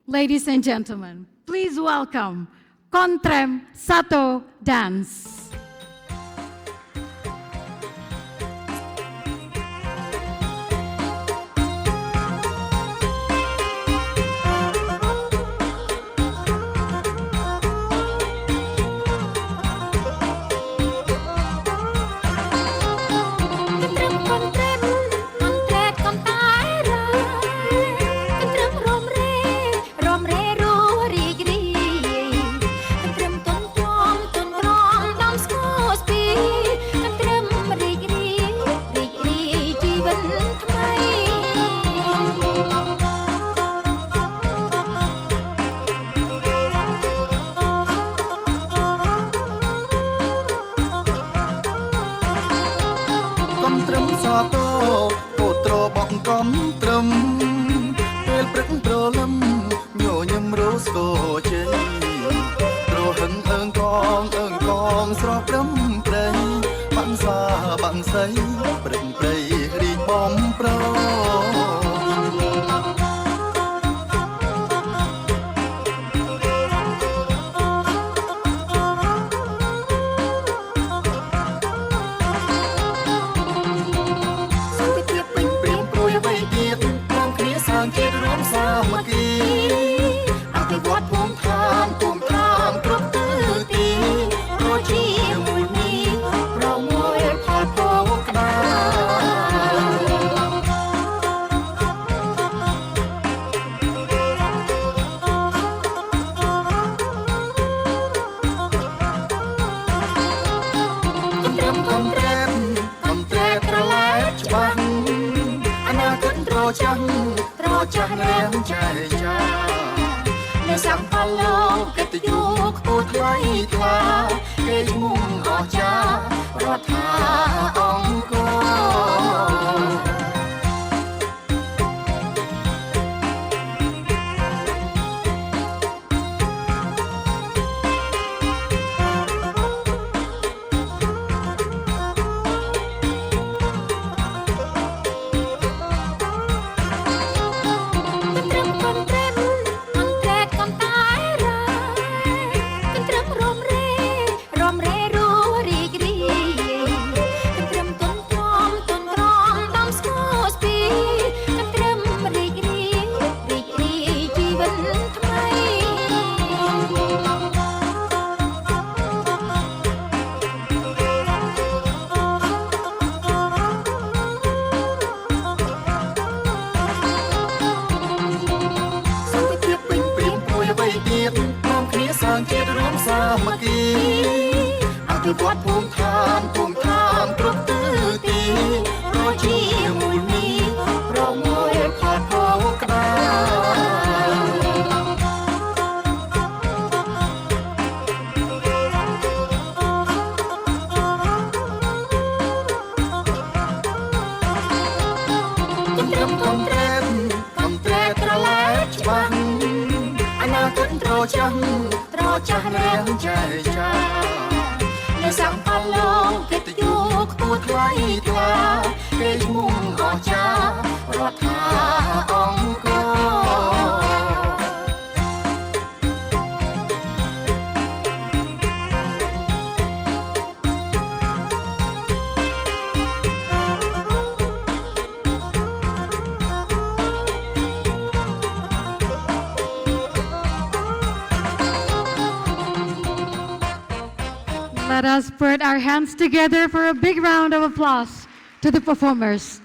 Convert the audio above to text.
Ladies and gentlemen, please welcome Kontrem Sato Dance. Con trâm sa tô cô trò bọng con trâmពេលព្រឹកប្រលឹមញញឹមរស់កោជ័យត្រហឹងអើងកងស្រស់ព្រឹមព្រៃបាំងសាបាំងសៃព្រឹកព្រៃរីកបំប្រជាតិរួមសាមគ្គីអភិវឌ្ឍភូមិឋានគ្រប់ទិសទីរកជាមួយនេះប្រមូលផលពងក្តាកំត្រែត្រឡែកច្បាស់អនាគតត្រចាស់ចាស់រៀងចែកចានៅសាំផលលោកកិត្តិយសខ្ពស់ថ្លៃថ្លាគេឈ្មោះអស្ចារ្យរដ្ឋាអង្គរជាតិរួមសាមគ្គីអភិវឌ្ឍភូមិឋានគ្រប់ទិសទីរកជាមួយនេះប្រមូលផលពងក្តាកំត្រែត្រឡែកច្បាស់អនាគតត្រចាស់រៀងចែកចានៅសាំផលលោកកិត្តិយសខ្ពស់ថ្លៃថ្លាគេឈ្មោះអស្ចារ្យរដ្ឋាអង្គរ Let us put our hands together for a big round of applause to the performers.